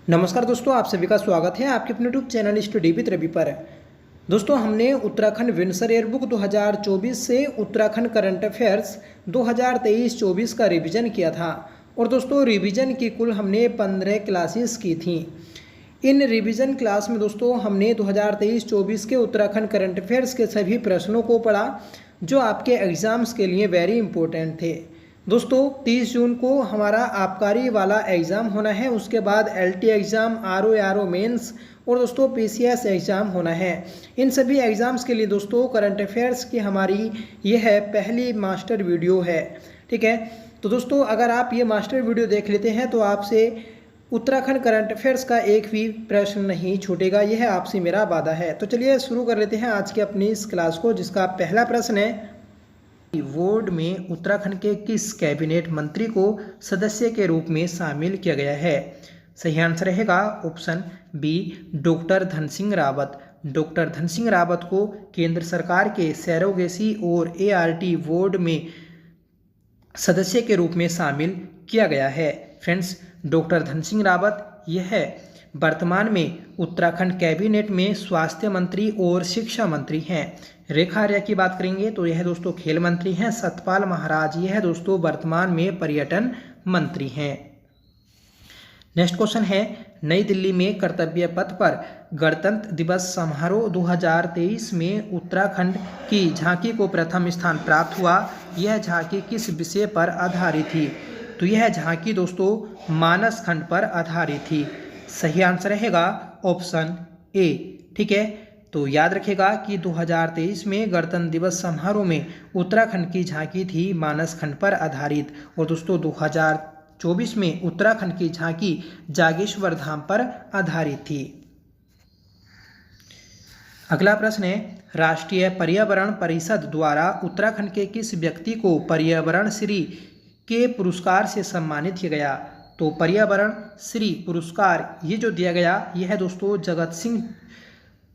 नमस्कार दोस्तों, आप सभी का स्वागत है आपके अपने YouTube channel study with Ravi पर। दोस्तों, हमने उत्तराखंड विंसर एयरबुक 2024 से उत्तराखंड करंट अफेयर्स 2023-24 का रिवीजन किया था। और दोस्तों, रिवीजन की कुल हमने 15 क्लासेस की थी। इन रिवीजन क्लास में दोस्तों हमने 2023-24 के उत्तराखंड करंट अफेयर्स के सभी प्रश्नों को पढ़ा जो आपके एग्ज़ाम्स के लिए वेरी इंपॉर्टेंट थे। दोस्तों, 30 जून को हमारा आबकारी वाला एग्ज़ाम होना है, उसके बाद LT एग्ज़ाम, RO मेंस और दोस्तों PCS एग्ज़ाम होना है। इन सभी एग्ज़ाम्स के लिए दोस्तों करंट अफेयर्स की हमारी ये है पहली मास्टर वीडियो है। ठीक है, तो दोस्तों अगर आप ये मास्टर वीडियो देख लेते हैं तो आपसे उत्तराखंड करंट अफेयर्स का एक भी प्रश्न नहीं छूटेगा, यह आपसे मेरा वादा है। तो चलिए शुरू कर लेते हैं आज की अपनी इस क्लास को, जिसका पहला प्रश्न है, बोर्ड में उत्तराखंड के किस कैबिनेट मंत्री को सदस्य के रूप में शामिल किया गया है? सही आंसर रहेगा option B, doctor Dhan Singh Rawat. Doctor Dhan Singh Rawat को केंद्र सरकार के सैरोगेसी और ART बोर्ड में सदस्य के रूप में शामिल किया गया है। फ्रेंड्स, डॉक्टर धन सिंह रावत यह वर्तमान में उत्तराखंड कैबिनेट में स्वास्थ्य मंत्री और शिक्षा मंत्री हैं। रेखा आर्या की बात करेंगे तो यह दोस्तों खेल मंत्री हैं। सतपाल महाराज यह दोस्तों वर्तमान में पर्यटन मंत्री हैं। नेक्स्ट क्वेश्चन है, नई दिल्ली में कर्तव्य पथ पर गणतंत्र दिवस समारोह 2023 में उत्तराखंड की झांकी को प्रथम स्थान प्राप्त हुआ। यह झांकी किस विषय पर आधारित थी? तो यह झांकी दोस्तों मानस खंड पर आधारित थी। सही आंसर रहेगा ऑप्शन ए। ठीक है, तो याद रखिएगा कि 2023 में गणतंत्र दिवस समारोह में उत्तराखंड की झांकी थी मानस खंड पर आधारित। और दोस्तों 2024 में उत्तराखंड की झांकी जागेश्वर धाम पर आधारित थी। अगला प्रश्न है, राष्ट्रीय पर्यावरण परिषद द्वारा उत्तराखंड के किस व्यक्ति को पर्यावरण श्री के पुरस्कार से सम्मानित किया गया? तो पर्यावरण श्री पुरस्कार ये जो दिया गया यह दोस्तों जगत सिंह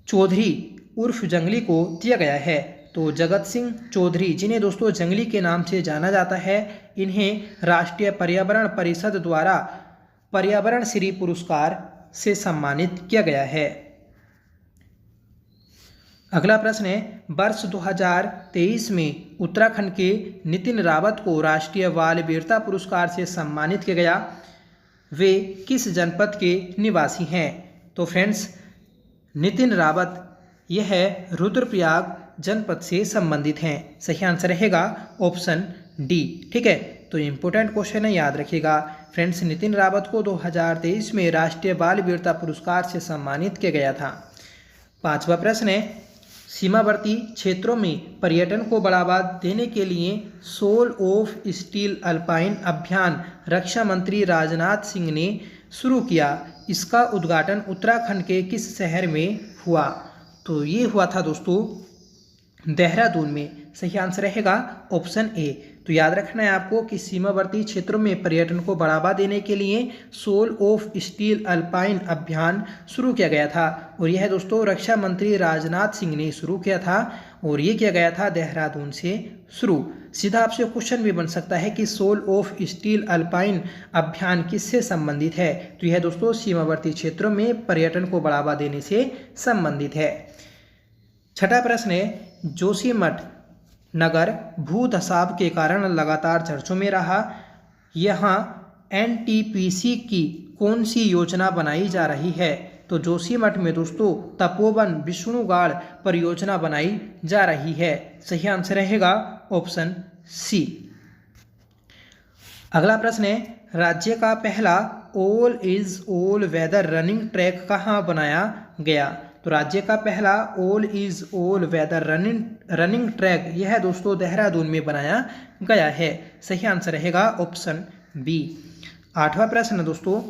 चौधरी उर्फ जंगली को दिया गया है। तो जगत सिंह चौधरी, जिन्हें दोस्तों जंगली के नाम से जाना जाता है, इन्हें राष्ट्रीय पर्यावरण परिषद द्वारा पर्यावरण श्री पुरस्कार से सम्मानित किया गया है। अगला प्रश्न है, वर्ष 2023 में उत्तराखंड के नितिन रावत को राष्ट्रीय बाल वीरता पुरस्कार से सम्मानित किया गया। वे किस जनपद के निवासी हैं? तो फ्रेंड्स, नितिन रावत यह रुद्रप्रयाग जनपद से संबंधित हैं। सही आंसर रहेगा ऑप्शन डी। ठीक है, तो इम्पोर्टेंट क्वेश्चन है, याद रखिएगा। फ्रेंड्स, नितिन रावत को 2023 में राष्ट्रीय बाल वीरता पुरस्कार से सम्मानित किया गया था। पांचवा प्रश्न है, सीमावर्ती क्षेत्रों में पर्यटन को बढ़ावा देने के लिए सोल ऑफ स्टील अल्पाइन अभियान रक्षा मंत्री राजनाथ सिंह ने शुरू किया। इसका उद्घाटन उत्तराखंड के किस शहर में हुआ? तो ये हुआ था दोस्तों देहरादून में। सही आंसर रहेगा ऑप्शन ए। तो याद रखना है आपको कि सीमावर्ती क्षेत्रों में पर्यटन को बढ़ावा देने के लिए सोल ऑफ स्टील अल्पाइन अभियान शुरू किया गया था। और यह दोस्तों रक्षा मंत्री राजनाथ सिंह ने शुरू किया था और ये किया गया था देहरादून से शुरू। सीधा आपसे क्वेश्चन भी बन सकता है कि सोल ऑफ स्टील अल्पाइन अभियान किससे संबंधित है? तो यह दोस्तों सीमावर्ती क्षेत्रों में पर्यटन को बढ़ावा देने से संबंधित है। छठा प्रश्न है, जोशीमठ नगर भूधसाव के कारण लगातार चर्चों में रहा। यहाँ NTPC की कौन सी योजना बनाई जा रही है? तो जोशीमठ में दोस्तों तपोवन विष्णुगाड़ परियोजना बनाई जा रही है। सही आंसर रहेगा ऑप्शन सी। अगला प्रश्न है, राज्य का पहला all is all weather running track कहाँ बनाया गया? तो राज्य का पहला all is all weather running track यह दोस्तों देहरादून में बनाया गया है। सही आंसर रहेगा ऑप्शन बी। आठवां प्रश्न दोस्तों,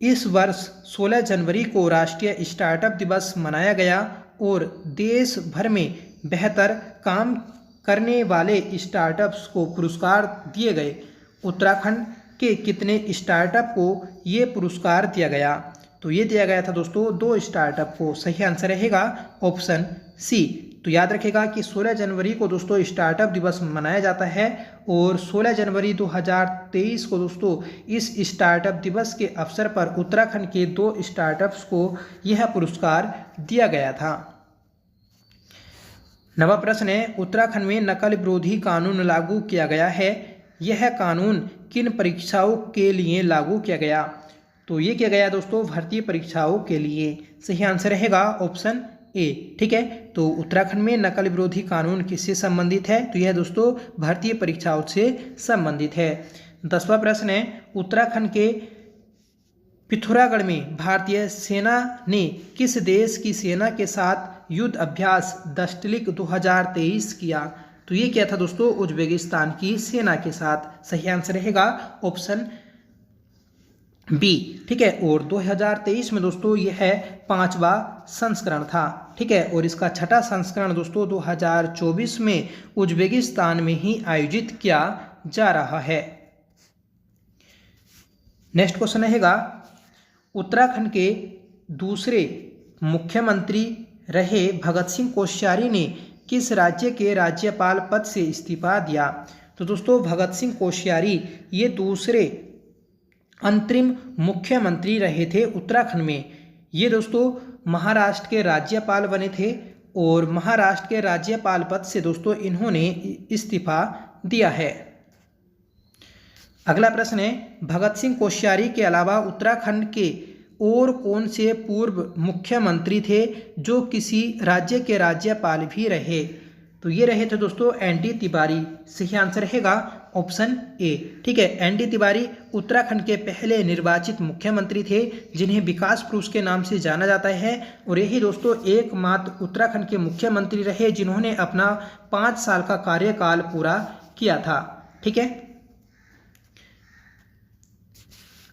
इस वर्ष 16 जनवरी को राष्ट्रीय स्टार्टअप दिवस मनाया गया और देश भर में बेहतर काम करने वाले स्टार्टअप्स को पुरस्कार दिए गए। उत्तराखंड के कितने स्टार्टअप को ये पुरस्कार दिया गया? तो ये दिया गया था दोस्तों 2 स्टार्टअप को। सही आंसर रहेगा ऑप्शन सी। तो याद रखेगा कि 16 जनवरी को दोस्तों स्टार्टअप दिवस मनाया जाता है और 16 जनवरी 2023 को दोस्तों इस स्टार्टअप दिवस के अवसर पर उत्तराखंड के 2 स्टार्टअप्स को यह पुरस्कार दिया गया था। नवा प्रश्न है, उत्तराखंड में नकल विरोधी कानून लागू किया गया है। यह कानून किन परीक्षाओं के लिए लागू किया गया? तो ये किया गया दोस्तों भर्ती परीक्षाओं के लिए। सही आंसर रहेगा ऑप्शन ए। ठीक है, तो उत्तराखंड में नकल विरोधी कानून किससे संबंधित है? तो यह दोस्तों भारतीय परीक्षाओं से संबंधित है। 10वां प्रश्न है, उत्तराखंड के पिथौरागढ़ में भारतीय सेना ने किस देश की सेना के साथ युद्ध अभ्यास दशलिक 2023 किया? तो ये क्या था दोस्तों? उज्बेकिस्तान की सेना के साथ। सही आंसर रहेगा ऑप्शन बी। ठीक है, और 2023 में दोस्तों यह 5वां संस्करण था। ठीक है, और इसका 6ठा संस्करण दोस्तों 2024 में उज्बेकिस्तान में ही आयोजित किया जा रहा है। नेक्स्ट क्वेश्चन रहेगा, उत्तराखंड के दूसरे मुख्यमंत्री रहे भगत सिंह कोश्यारी ने किस राज्य के राज्यपाल पद से इस्तीफा दिया? तो दोस्तों भगत सिंह कोश्यारी ये दूसरे अंतरिम मुख्यमंत्री रहे थे उत्तराखंड में। ये दोस्तों महाराष्ट्र के राज्यपाल बने थे और महाराष्ट्र के राज्यपाल पद से दोस्तों इन्होंने इस्तीफा दिया है। अगला प्रश्न है, भगत सिंह कोश्यारी के अलावा उत्तराखंड के और कौन से पूर्व मुख्यमंत्री थे जो किसी राज्य के राज्यपाल भी रहे? तो ये रहे थे दोस्तों एनडी तिवारी। सही आंसर रहेगा ऑप्शन ए। ठीक है, एनडी तिवारी उत्तराखंड के पहले निर्वाचित मुख्यमंत्री थे जिन्हें विकास पुरुष के नाम से जाना जाता है और यही दोस्तों एकमात्र उत्तराखंड के मुख्यमंत्री रहे जिन्होंने अपना 5 साल का कार्यकाल पूरा किया था। ठीक है,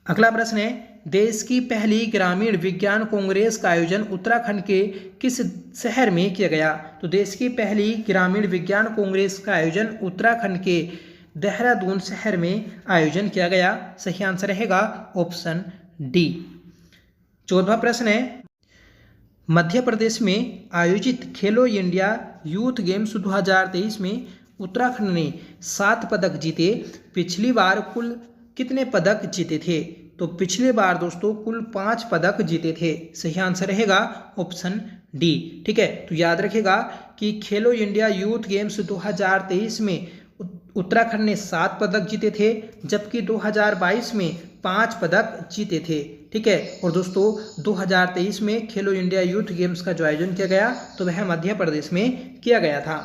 अगला प्रश्न है, देश की पहली ग्रामीण विज्ञान कांग्रेस का आयोजन उत्तराखंड के किस शहर में किया गया? तो देश की पहली ग्रामीण विज्ञान कांग्रेस का आयोजन उत्तराखंड के देहरादून शहर में आयोजन किया गया। सही आंसर रहेगा ऑप्शन डी। 14वां प्रश्न है, मध्य प्रदेश में आयोजित खेलो इंडिया यूथ गेम्स 2023 में उत्तराखंड ने 7 पदक जीते। पिछली बार कुल कितने पदक जीते थे? तो पिछली बार दोस्तों कुल 5 पदक जीते थे। सही आंसर रहेगा ऑप्शन डी। ठीक है, तो याद रखेगा कि खेलो इंडिया यूथ गेम्स 2023 में उत्तराखंड ने 7 पदक जीते थे जबकि 2022 में 5 पदक जीते थे। ठीक है, और दोस्तों 2023 में खेलो इंडिया यूथ गेम्स का जो आयोजन किया गया तो वह मध्य प्रदेश में किया गया था।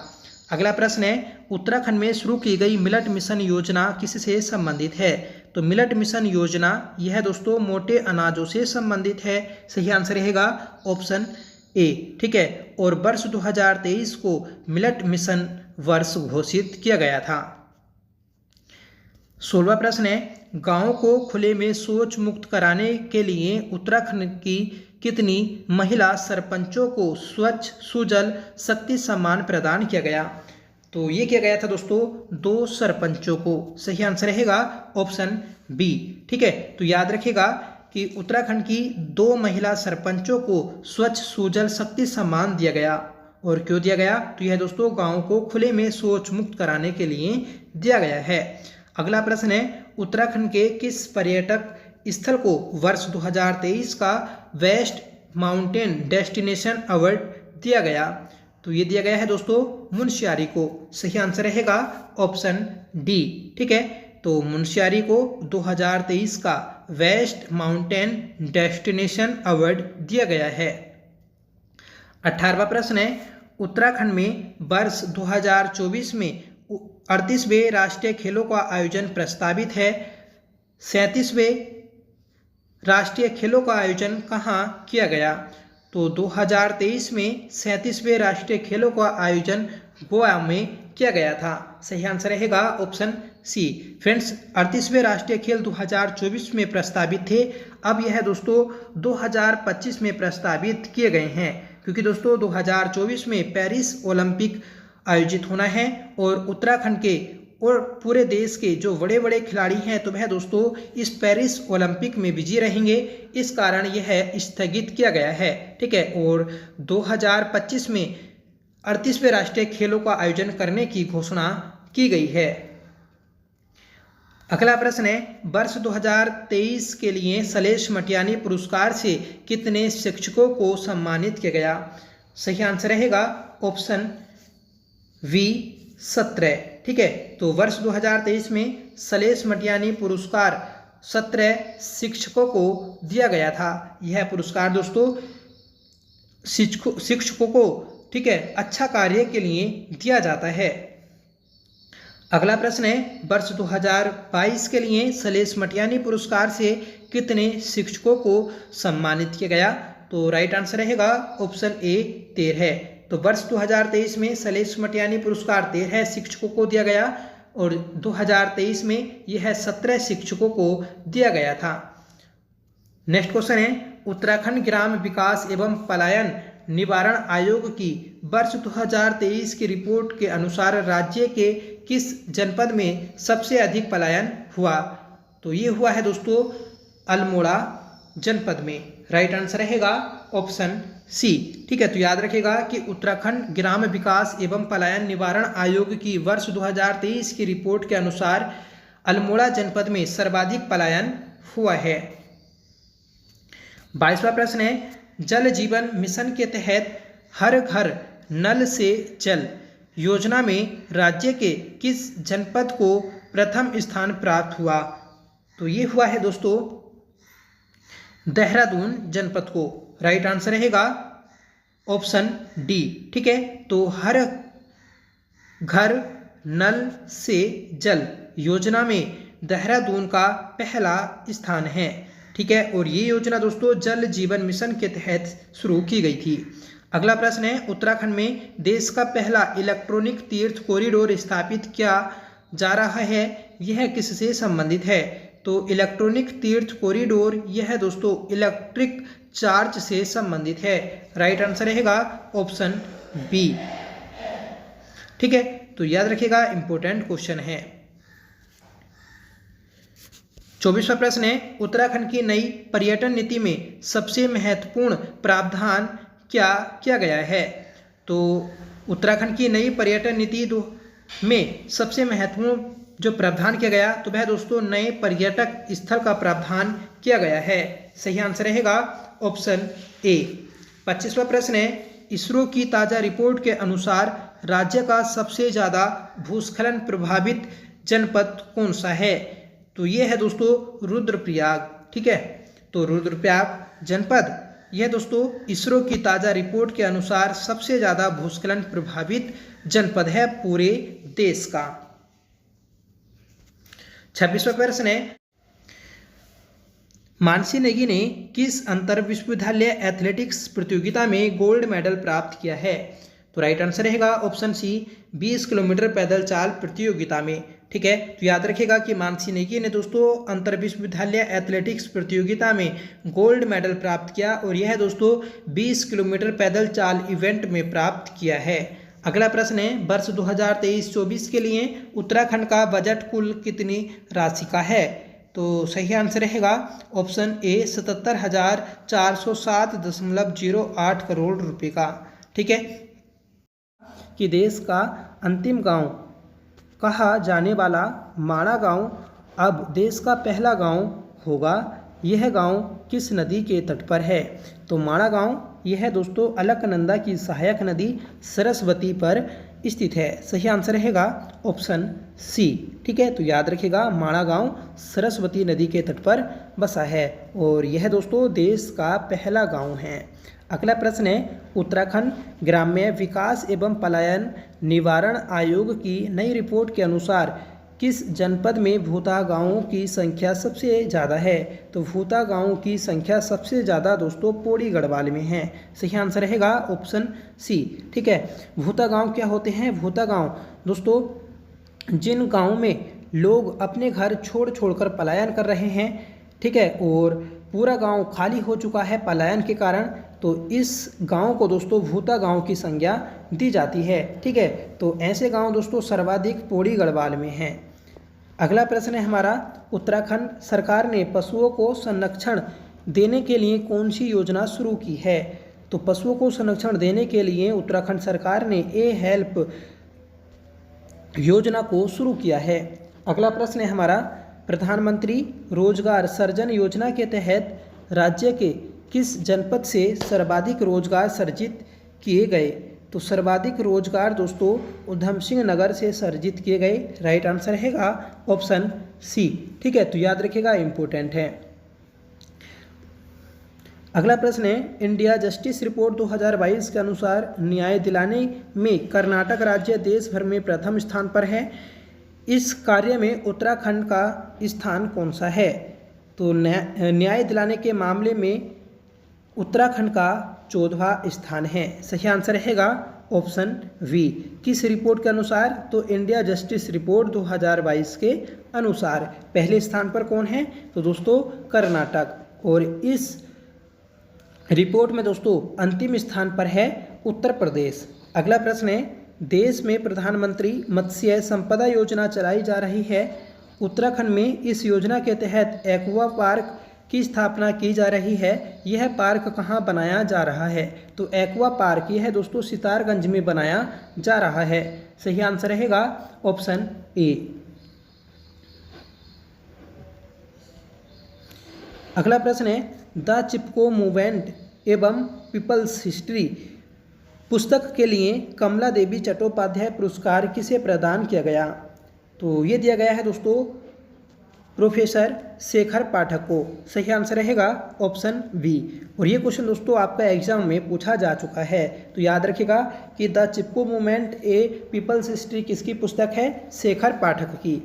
अगला प्रश्न है, उत्तराखंड में शुरू की गई मिलेट मिशन योजना किससे संबंधित है? तो मिलेट मिशन योजना यह दोस्तों मोटे अनाजों से संबंधित है। सही आंसर रहेगा ऑप्शन ए। ठीक है, और वर्ष 2023 को मिलेट मिशन वर्ष घोषित किया गया था। 16वां प्रश्न है, गांव को खुले में शौच मुक्त कराने के लिए उत्तराखंड की कितनी महिला सरपंचों को स्वच्छ सुजल शक्ति सम्मान प्रदान किया गया? तो ये किया गया था दोस्तों 2 सरपंचों को। सही आंसर रहेगा ऑप्शन बी। ठीक है, तो याद रखिएगा कि उत्तराखंड की 2 महिला सरपंचों को स्वच्छ सुजल शक्ति सम्मान दिया गया। और क्यों दिया गया? तो यह दोस्तों गांव को खुले में शौच मुक्त कराने के लिए दिया गया है। अगला प्रश्न है, उत्तराखंड के किस पर्यटक स्थल को वर्ष 2023 का बेस्ट माउंटेन डेस्टिनेशन अवार्ड दिया गया? तो ये दिया गया है दोस्तों मुनस्यारी को। सही आंसर रहेगा ऑप्शन डी। ठीक है, तो मुनस्यारी को 2023 का बेस्ट माउंटेन डेस्टिनेशन अवार्ड दिया गया है। 18वां प्रश्न है, उत्तराखंड में वर्ष 2024 में 38वें राष्ट्रीय खेलों का आयोजन प्रस्तावित है। 37वें राष्ट्रीय खेलों का आयोजन कहाँ किया गया? तो 2023 में 37वें राष्ट्रीय खेलों का आयोजन गोवा में किया गया था। सही आंसर रहेगा ऑप्शन सी। फ्रेंड्स, 38वें राष्ट्रीय खेल 2024 में प्रस्तावित थे। अब यह दोस्तों 2025 में प्रस्तावित किए गए हैं क्योंकि दोस्तों 2024 में पेरिस ओलंपिक आयोजित होना है और उत्तराखंड के और पूरे देश के जो बड़े बड़े खिलाड़ी हैं तो वह दोस्तों इस पेरिस ओलंपिक में बिजी रहेंगे। इस कारण यह स्थगित किया गया है। ठीक है, और 2025 में 38वें राष्ट्रीय खेलों का आयोजन करने की घोषणा की गई है। अगला प्रश्न है, वर्ष 2023 के लिए सलेश मटियानी पुरस्कार से कितने शिक्षकों को सम्मानित किया गया? सही आंसर रहेगा ऑप्शन बी 17। ठीक है, तो वर्ष 2023 में सलेश मटियानी पुरस्कार 17 शिक्षकों को दिया गया था। यह पुरस्कार दोस्तों शिक्षकों को, ठीक है, अच्छा कार्य के लिए दिया जाता है। अगला प्रश्न है, वर्ष 2022 के लिए सलेश मटियानी पुरस्कार से कितने शिक्षकों को सम्मानित किया गया? तो राइट आंसर रहेगा ऑप्शन ए 13। तो वर्ष 2023 में सलेश मटियानी पुरस्कार 13 शिक्षकों को दिया गया और 2023 में यह 17 शिक्षकों को दिया गया था। नेक्स्ट क्वेश्चन है, उत्तराखंड ग्राम विकास एवं पलायन निवारण आयोग की वर्ष 2023 की रिपोर्ट के अनुसार राज्य के किस जनपद में सबसे अधिक पलायन हुआ? तो ये हुआ है दोस्तों अल्मोड़ा जनपद में। राइट आंसर रहेगा ऑप्शन सी। ठीक है, तो याद रखिएगा कि उत्तराखंड ग्राम विकास एवं पलायन निवारण आयोग की वर्ष 2023 की रिपोर्ट के अनुसार अल्मोड़ा जनपद में सर्वाधिक पलायन हुआ है। 22वां प्रश्न है, जल जीवन मिशन के तहत हर घर नल से जल योजना में राज्य के किस जनपद को प्रथम स्थान प्राप्त हुआ? तो ये हुआ है दोस्तों देहरादून जनपद को। राइट आंसर रहेगा ऑप्शन डी। ठीक है, तो हर घर नल से जल योजना में देहरादून का पहला स्थान है। ठीक है, और ये योजना दोस्तों जल जीवन मिशन के तहत शुरू की गई थी। अगला प्रश्न है, उत्तराखंड में देश का पहला इलेक्ट्रॉनिक तीर्थ कॉरिडोर स्थापित किया जा रहा है, यह किससे संबंधित है? तो इलेक्ट्रॉनिक तीर्थ कॉरिडोर यह दोस्तों इलेक्ट्रिक चार्ज से संबंधित है। राइट आंसर रहेगा ऑप्शन बी। ठीक है, तो याद रखिएगा इंपॉर्टेंट क्वेश्चन है। 24वां प्रश्न है, उत्तराखंड की नई पर्यटन नीति में सबसे महत्वपूर्ण प्रावधान क्या किया गया है? तो उत्तराखंड की नई पर्यटन नीति में सबसे महत्वपूर्ण जो प्रावधान किया गया तो वह दोस्तों नए पर्यटक स्थल का प्रावधान किया गया है। सही आंसर रहेगा ऑप्शन ए। 25वां प्रश्न है, इसरो की ताज़ा रिपोर्ट के अनुसार राज्य का सबसे ज़्यादा भूस्खलन प्रभावित जनपद कौन सा है? तो ये है दोस्तों रुद्रप्रयाग। ठीक है, तो रुद्रप्रयाग जनपद यह दोस्तों इसरो की ताज़ा रिपोर्ट के अनुसार सबसे ज़्यादा भूस्खलन प्रभावित जनपद है पूरे देश का। 26वां प्रश्न है, मानसी नेगी ने किस अंतर विश्वविद्यालय एथलेटिक्स प्रतियोगिता में गोल्ड मेडल प्राप्त किया है? तो राइट आंसर रहेगा ऑप्शन सी 20 किलोमीटर पैदल चाल प्रतियोगिता में। ठीक है, तो याद रखिएगा कि मानसी नेगी ने दोस्तों अंतर विश्वविद्यालय एथलेटिक्स प्रतियोगिता में गोल्ड मेडल प्राप्त किया और यह दोस्तों 20 किलोमीटर पैदल चाल इवेंट में प्राप्त किया है। अगला प्रश्न है, वर्ष 2023-24 के लिए उत्तराखंड का बजट कुल कितनी राशि का है? तो सही आंसर रहेगा ऑप्शन ए 77,407.08 करोड़ रुपए का। ठीक है, कि देश का अंतिम गांव कहा जाने वाला माणा गांव अब देश का पहला गांव होगा। यह गांव किस नदी के तट पर है? तो माणा गांव यह दोस्तों अलकनंदा की सहायक नदी सरस्वती पर स्थित है। सही आंसर रहेगा ऑप्शन सी। ठीक है, तो याद रखिएगा माणा गांव सरस्वती नदी के तट पर बसा है और यह दोस्तों देश का पहला गांव है। अगला प्रश्न है, उत्तराखंड ग्राम्य विकास एवं पलायन निवारण आयोग की नई रिपोर्ट के अनुसार किस जनपद में भूता गांवों की संख्या सबसे ज़्यादा है? तो भूता गांवों की संख्या सबसे ज़्यादा दोस्तों पौड़ी गढ़वाल में है। सही आंसर रहेगा ऑप्शन सी। ठीक है, भूता गांव क्या होते हैं? भूता गांव दोस्तों जिन गाँव में लोग अपने घर छोड़कर पलायन कर रहे हैं, ठीक है, और पूरा गांव खाली हो चुका है पलायन के कारण, तो इस गांव को दोस्तों भूता गांव की संज्ञा दी जाती है। ठीक है, तो ऐसे गांव दोस्तों सर्वाधिक पौड़ी गढ़वाल में हैं। अगला प्रश्न है हमारा, उत्तराखंड सरकार ने पशुओं को संरक्षण देने के लिए कौन सी योजना शुरू की है? तो पशुओं को संरक्षण देने के लिए उत्तराखंड सरकार ने ए हेल्प योजना को शुरू किया है। अगला प्रश्न है हमारा, प्रधानमंत्री रोजगार सृजन योजना के तहत राज्य के किस जनपद से सर्वाधिक रोजगार सृजित किए गए? तो सर्वाधिक रोजगार दोस्तों उधम सिंह नगर से सृजित किए गए। राइट आंसर रहेगा ऑप्शन सी। ठीक है, तो याद रखिएगा, इंपॉर्टेंट है। अगला प्रश्न है, इंडिया जस्टिस रिपोर्ट 2022 के अनुसार न्याय दिलाने में कर्नाटक राज्य देश भर में प्रथम स्थान पर है। इस कार्य में उत्तराखंड का स्थान कौन सा है? तो न्याय दिलाने के मामले में उत्तराखंड का 14वां स्थान है। सही आंसर रहेगा ऑप्शन वी। किस रिपोर्ट के अनुसार? तो इंडिया जस्टिस रिपोर्ट 2022 के अनुसार पहले स्थान पर कौन है? तो दोस्तों कर्नाटक। और इस रिपोर्ट में दोस्तों अंतिम स्थान पर है उत्तर प्रदेश। अगला प्रश्न है, देश में प्रधानमंत्री मत्स्य संपदा योजना चलाई जा रही है। उत्तराखंड में इस योजना के तहत एक्वा पार्क की स्थापना की जा रही है। यह पार्क कहाँ बनाया जा रहा है? तो एक्वा पार्क यह दोस्तों सितारगंज में बनाया जा रहा है। सही आंसर रहेगा ऑप्शन ए। अगला प्रश्न है, द चिपको मूवमेंट एवं पीपल्स हिस्ट्री पुस्तक के लिए कमला देवी चट्टोपाध्याय पुरस्कार किसे प्रदान किया गया? तो ये दिया गया है दोस्तों प्रोफेसर शेखर पाठक को। सही आंसर रहेगा ऑप्शन बी। और ये क्वेश्चन दोस्तों आपका एग्जाम में पूछा जा चुका है, तो याद रखिएगा कि the Chipko movement a people's history किसकी पुस्तक है? शेखर पाठक की।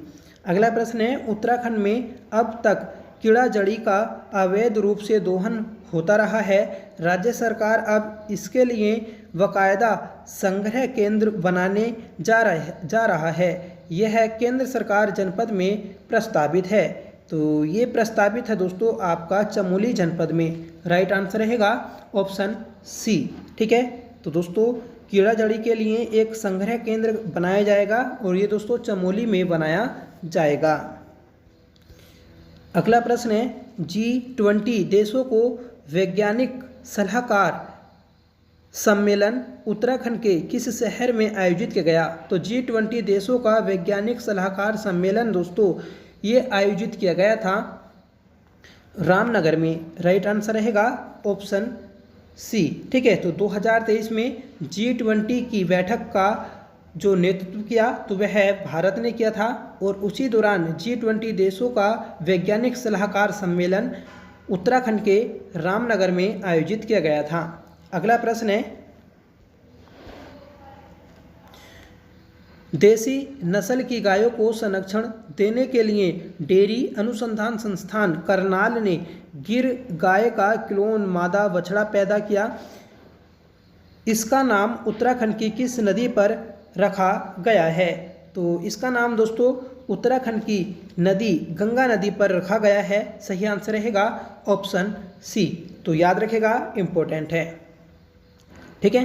अगला प्रश्न है, उत्तराखंड में अब तक कीड़ा जड़ी का अवैध रूप से दोहन होता रहा है। राज्य सरकार अब इसके लिए बाकायदा संग्रह केंद्र बनाने जा रहा है। यह केंद्र सरकार जनपद में प्रस्तावित है। तो ये प्रस्तावित है दोस्तों आपका चमोली जनपद में। राइट आंसर रहेगा ऑप्शन सी। ठीक है, तो दोस्तों कीड़ा जड़ी के लिए एक संग्रह केंद्र बनाया जाएगा और ये दोस्तों चमोली में बनाया जाएगा। अगला प्रश्न है, G20 देशों को वैज्ञानिक सलाहकार सम्मेलन उत्तराखंड के किस शहर में आयोजित किया गया? तो G20 देशों का वैज्ञानिक सलाहकार सम्मेलन दोस्तों ये आयोजित किया गया था रामनगर में। राइट आंसर रहेगा ऑप्शन सी। ठीक है, तो 2023 में G20 की बैठक का जो नेतृत्व किया तो वह भारत ने किया था और उसी दौरान G20 देशों का वैज्ञानिक सलाहकार सम्मेलन उत्तराखंड के रामनगर में आयोजित किया गया था। अगला प्रश्न है, देसी नस्ल की गायों को संरक्षण देने के लिए डेयरी अनुसंधान संस्थान करनाल ने गिर गाय का क्लोन मादा बछड़ा पैदा किया। इसका नाम उत्तराखंड की किस नदी पर रखा गया है? तो इसका नाम दोस्तों उत्तराखंड की नदी गंगा नदी पर रखा गया है। सही आंसर रहेगा ऑप्शन सी। तो याद रखेगा, इंपॉर्टेंट है। ठीक है,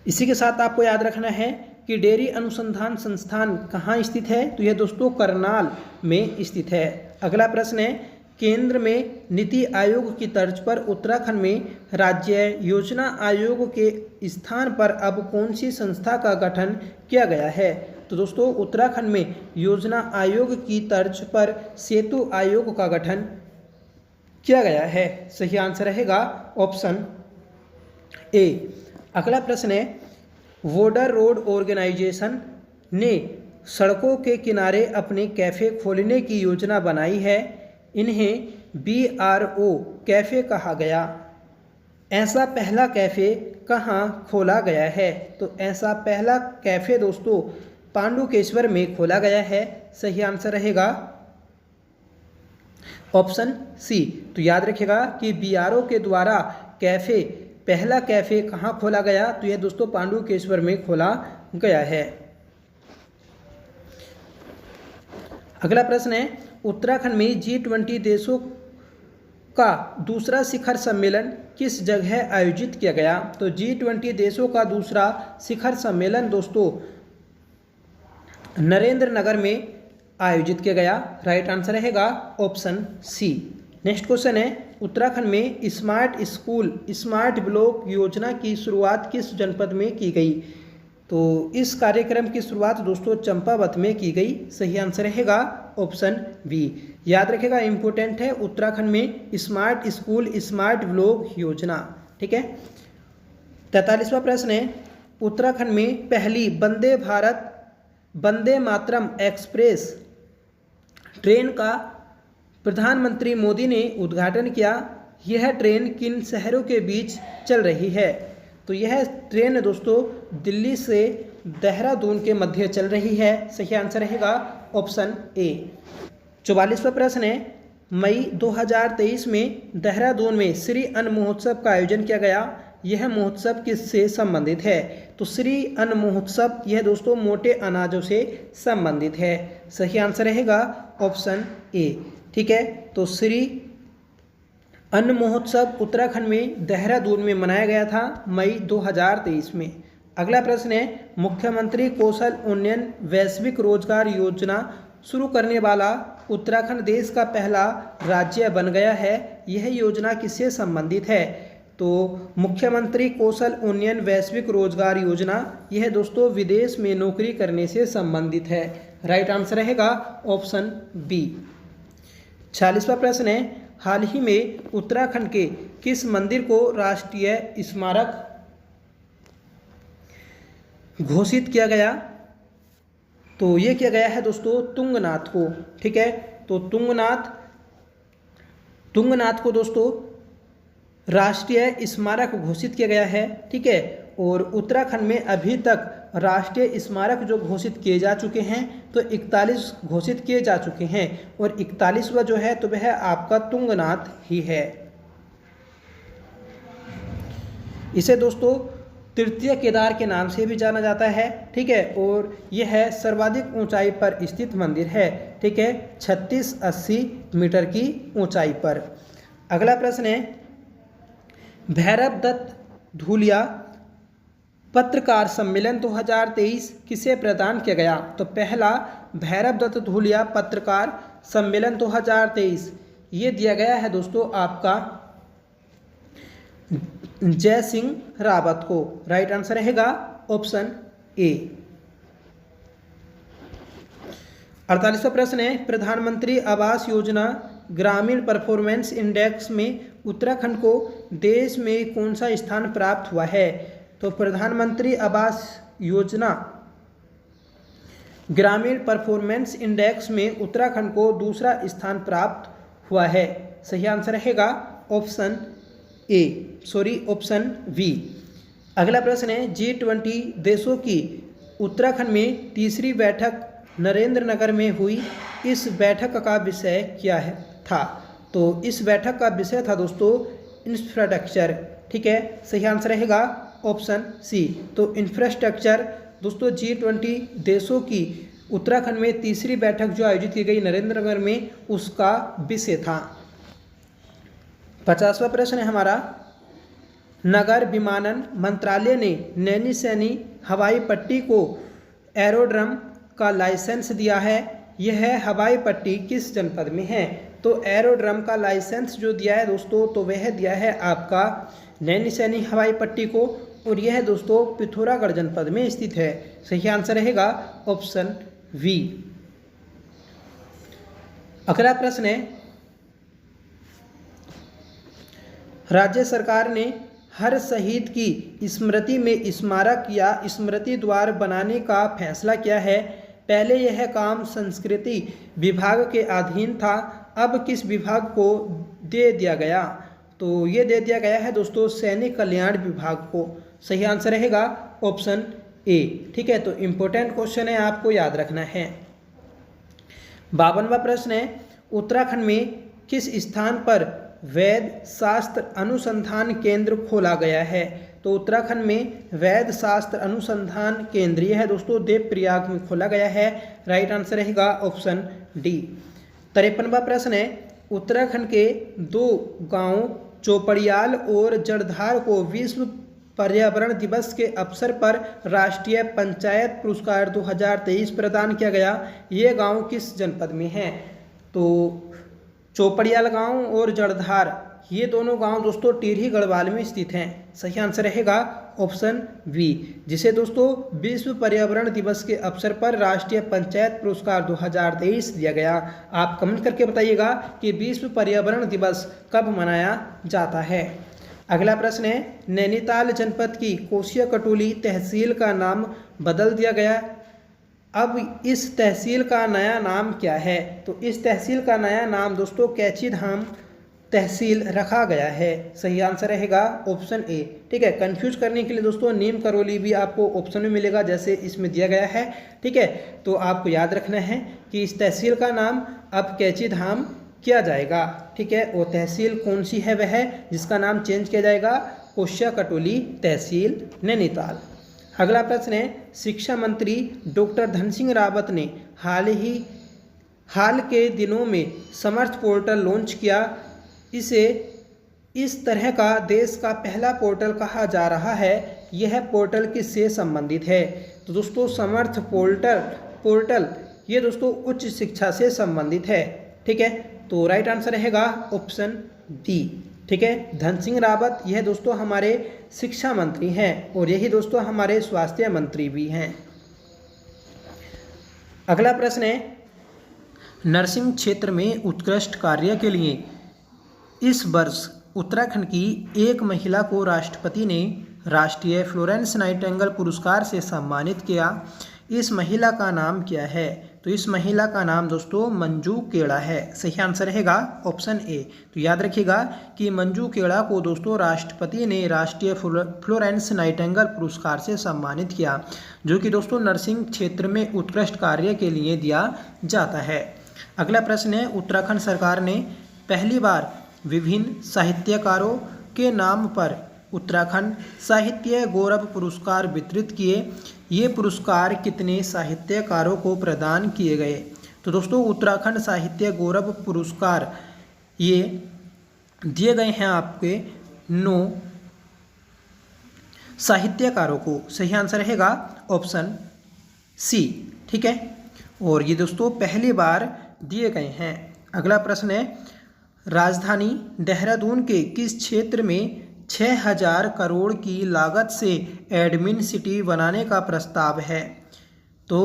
इसी के साथ आपको याद रखना है कि डेयरी अनुसंधान संस्थान कहाँ स्थित है? तो यह दोस्तों करनाल में स्थित है। अगला प्रश्न है, केंद्र में नीति आयोग की तर्ज पर उत्तराखंड में राज्य योजना आयोग के स्थान पर अब कौन सी संस्था का गठन किया गया है? तो दोस्तों उत्तराखंड में योजना आयोग की तर्ज पर सेतु आयोग का गठन किया गया है। सही आंसर रहेगा ऑप्शन ए। अगला प्रश्न है, वोडर रोड ऑर्गेनाइजेशन ने सड़कों के किनारे अपने कैफ़े खोलने की योजना बनाई है। इन्हें BRO कैफ़े कहा गया। ऐसा पहला कैफ़े कहाँ खोला गया है? तो ऐसा पहला कैफ़े दोस्तों पांडुकेश्वर में खोला गया है। सही आंसर रहेगा ऑप्शन सी। तो याद रखिएगा कि BRO के द्वारा कैफ़े पहला कैफ़े कहाँ खोला गया? तो यह दोस्तों पांडुकेश्वर में खोला गया है। अगला प्रश्न है, उत्तराखंड में G20 देशों का दूसरा शिखर सम्मेलन किस जगह आयोजित किया गया? तो G20 देशों का दूसरा शिखर सम्मेलन दोस्तों नरेंद्र नगर में आयोजित किया गया। राइट आंसर रहेगा ऑप्शन सी। नेक्स्ट क्वेश्चन है, उत्तराखंड में स्मार्ट स्कूल स्मार्ट ब्लॉक योजना की शुरुआत किस जनपद में की गई? तो इस कार्यक्रम की शुरुआत दोस्तों चंपावत में की गई। सही आंसर रहेगा ऑप्शन बी। याद रखेगा, इंपॉर्टेंट है, उत्तराखंड में स्मार्ट स्कूल स्मार्ट ब्लॉक योजना। ठीक है। 43वां प्रश्न है, उत्तराखंड में पहली वंदे मातरम एक्सप्रेस ट्रेन का प्रधानमंत्री मोदी ने उद्घाटन किया। यह ट्रेन किन शहरों के बीच चल रही है? तो यह ट्रेन दोस्तों दिल्ली से देहरादून के मध्य चल रही है। सही आंसर रहेगा ऑप्शन ए। 44वां प्रश्न है, मई 2023 में देहरादून में श्री अन्न महोत्सव का आयोजन किया गया। यह महोत्सव किससे संबंधित है? तो श्री अन्न महोत्सव यह दोस्तों मोटे अनाजों से संबंधित है। सही आंसर रहेगा ऑप्शन ए। ठीक है, तो श्री अन्न महोत्सव उत्तराखंड में देहरादून में मनाया गया था मई 2023 में। अगला प्रश्न है, मुख्यमंत्री कौशल उन्नयन वैश्विक रोजगार योजना शुरू करने वाला उत्तराखंड देश का पहला राज्य बन गया है। यह योजना किससे संबंधित है? तो मुख्यमंत्री कौशल उन्नयन वैश्विक रोजगार योजना यह दोस्तों विदेश में नौकरी करने से संबंधित है। राइट आंसर रहेगा ऑप्शन बी। 46वां प्रश्न है, हाल ही में उत्तराखंड के किस मंदिर को राष्ट्रीय स्मारक घोषित किया गया? तो ये किया गया है दोस्तों तुंगनाथ को। ठीक है, तो तुंगनाथ को दोस्तों राष्ट्रीय स्मारक घोषित किया गया है। ठीक है, और उत्तराखंड में अभी तक राष्ट्रीय स्मारक जो घोषित किए जा चुके हैं तो 41 घोषित किए जा चुके हैं, और 41वां जो है तो वह आपका तुंगनाथ ही है। इसे दोस्तों तृतीय केदार के नाम से भी जाना जाता है। ठीक है, और यह है सर्वाधिक ऊंचाई पर स्थित मंदिर है। ठीक है, 3680 मीटर की ऊंचाई पर। अगला प्रश्न है, भैरव दत्त धूलिया पत्रकार सम्मेलन 2023 किसे प्रदान किया गया? तो पहला भैरव दत्त धूलिया पत्रकार सम्मेलन 2023 ये दिया गया है दोस्तों आपका जय सिंह रावत को। राइट आंसर रहेगा ऑप्शन ए। 48वां प्रश्न है, प्रधानमंत्री आवास योजना ग्रामीण परफॉर्मेंस इंडेक्स में उत्तराखंड को देश में कौन सा स्थान प्राप्त हुआ है? तो प्रधानमंत्री आवास योजना ग्रामीण परफॉर्मेंस इंडेक्स में उत्तराखंड को दूसरा स्थान प्राप्त हुआ है। सही आंसर रहेगा ऑप्शन बी। अगला प्रश्न है, G20 देशों की उत्तराखंड में तीसरी बैठक नरेंद्र नगर में हुई। इस बैठक का विषय क्या था? तो इस बैठक का विषय था दोस्तों इंफ्रास्ट्रक्चर। ठीक है, सही आंसर रहेगा ऑप्शन सी। तो इंफ्रास्ट्रक्चर दोस्तों G20 देशों की उत्तराखंड में तीसरी बैठक जो आयोजित की गई नरेंद्र नगर में उसका विषय था। 50वां प्रश्न है हमारा, नगर विमानन मंत्रालय ने नैनीसैनी हवाई पट्टी को एरोड्रम का लाइसेंस दिया है। यह हवाई पट्टी किस जनपद में है? तो एरोड्रम का लाइसेंस जो दिया है दोस्तों तो वह दिया है आपका नैनीसैनी हवाई पट्टी को, और यह दोस्तों पिथौरागढ़ जनपद में स्थित है। सही आंसर रहेगा ऑप्शन वी। अगला प्रश्न है, राज्य सरकार ने हर शहीद की स्मृति में स्मारक या स्मृति द्वार बनाने का फैसला किया है। पहले यह काम संस्कृति विभाग के अधीन था, अब किस विभाग को दे दिया गया? तो ये दे दिया गया है दोस्तों सैनिक कल्याण विभाग को। सही आंसर रहेगा ऑप्शन ए। ठीक है, तो इम्पोर्टेंट क्वेश्चन है, आपको याद रखना है। 52वां प्रश्न है, उत्तराखंड में किस स्थान पर वैद शास्त्र अनुसंधान केंद्र खोला गया है? तो उत्तराखंड में वैद शास्त्र अनुसंधान केंद्र यह है दोस्तों देवप्रयाग में खोला गया है। राइट आंसर रहेगा ऑप्शन डी। 53वां प्रश्न है, उत्तराखंड के 2 गांव चौपड़ियाल और जड़धार को विश्व पर्यावरण दिवस के अवसर पर राष्ट्रीय पंचायत पुरस्कार 2023 प्रदान किया गया। ये गांव किस जनपद में है? तो चौपड़ियाल गांव और जड़धार, ये दोनों गांव दोस्तों टिहरी गढ़वाल में स्थित हैं। सही आंसर रहेगा ऑप्शन बी, जिसे दोस्तों विश्व पर्यावरण दिवस के अवसर पर राष्ट्रीय पंचायत पुरस्कार 2023 दिया गया। आप कमेंट करके बताइएगा कि विश्व पर्यावरण दिवस कब मनाया जाता है। अगला प्रश्न है, नैनीताल जनपद की कोसिया कटोली तहसील का नाम बदल दिया गया, अब इस तहसील का नया नाम क्या है? तो इस तहसील का नया नाम दोस्तों कैचीधाम तहसील रखा गया है। सही आंसर रहेगा ऑप्शन ए। ठीक है, कंफ्यूज करने के लिए दोस्तों नीम करौली भी आपको ऑप्शन में मिलेगा जैसे इसमें दिया गया है। ठीक है, तो आपको याद रखना है कि इस तहसील का नाम अब कैचीधाम किया जाएगा। ठीक है, वो तहसील कौन सी है वह जिसका नाम चेंज किया जाएगा? कोसिया कटोली तहसील नैनीताल। अगला प्रश्न है, शिक्षा मंत्री डॉक्टर धन सिंह रावत ने हाल के दिनों में समर्थ पोर्टल लॉन्च किया, इसे इस तरह का देश का पहला पोर्टल कहा जा रहा है, यह पोर्टल किससे संबंधित है? तो दोस्तों समर्थ पोर्टल ये दोस्तों उच्च शिक्षा से संबंधित है। ठीक है, तो राइट आंसर रहेगा ऑप्शन डी। ठीक है, धन सिंह रावत यह दोस्तों हमारे शिक्षा मंत्री हैं और यही दोस्तों हमारे स्वास्थ्य मंत्री भी हैं। अगला प्रश्न है, नर्सिंग क्षेत्र में उत्कृष्ट कार्य के लिए इस वर्ष उत्तराखंड की एक महिला को राष्ट्रपति ने राष्ट्रीय फ्लोरेंस नाइटिंगेल पुरस्कार से सम्मानित किया, इस महिला का नाम क्या है? तो इस महिला का नाम दोस्तों मंजू केड़ा है। सही आंसर रहेगा ऑप्शन ए। तो याद रखिएगा कि मंजू केड़ा को दोस्तों राष्ट्रपति ने राष्ट्रीय फ्लोरेंस नाइटिंगेल पुरस्कार से सम्मानित किया, जो कि दोस्तों नर्सिंग क्षेत्र में उत्कृष्ट कार्य के लिए दिया जाता है। अगला प्रश्न है, उत्तराखंड सरकार ने पहली बार विभिन्न साहित्यकारों के नाम पर उत्तराखंड साहित्य गौरव पुरस्कार वितरित किए, ये पुरस्कार कितने साहित्यकारों को प्रदान किए गए? तो दोस्तों उत्तराखंड साहित्य गौरव पुरस्कार ये दिए गए हैं आपके 9 साहित्यकारों को। सही आंसर रहेगा ऑप्शन सी। ठीक है, और ये दोस्तों पहली बार दिए गए हैं। अगला प्रश्न है, राजधानी देहरादून के किस क्षेत्र में 6000 करोड़ की लागत से एडमिन सिटी बनाने का प्रस्ताव है? तो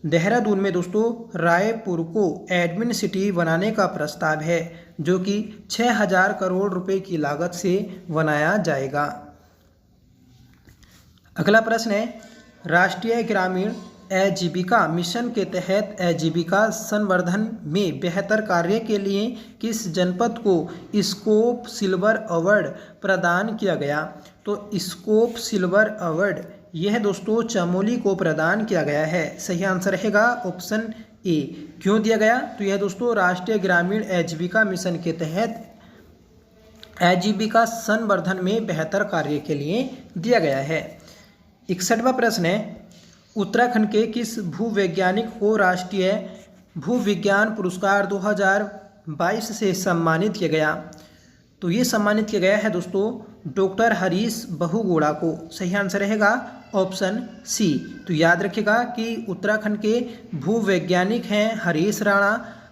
देहरादून में दोस्तों रायपुर को एडमिन सिटी बनाने का प्रस्ताव है, जो कि 6000 करोड़ रुपए की लागत से बनाया जाएगा। अगला प्रश्न है, राष्ट्रीय ग्रामीण आजीविका मिशन के तहत आजीविका संवर्धन में बेहतर कार्य के लिए किस जनपद को स्कोप सिल्वर अवार्ड प्रदान किया गया? तो स्कोप सिल्वर अवार्ड यह दोस्तों चमोली को प्रदान किया गया है। सही आंसर रहेगा ऑप्शन ए। क्यों दिया गया? तो यह दोस्तों राष्ट्रीय ग्रामीण आजीविका मिशन के तहत आजीविका संवर्धन में बेहतर कार्य के लिए दिया गया है। 61वां प्रश्न है, उत्तराखंड के किस भूवैज्ञानिक को राष्ट्रीय भूविज्ञान पुरस्कार 2022 से सम्मानित किया गया? तो ये सम्मानित किया गया है दोस्तों डॉक्टर हरीश बहुगुणा को। सही आंसर रहेगा ऑप्शन सी। तो याद रखिएगा कि उत्तराखंड के भूवैज्ञानिक हैं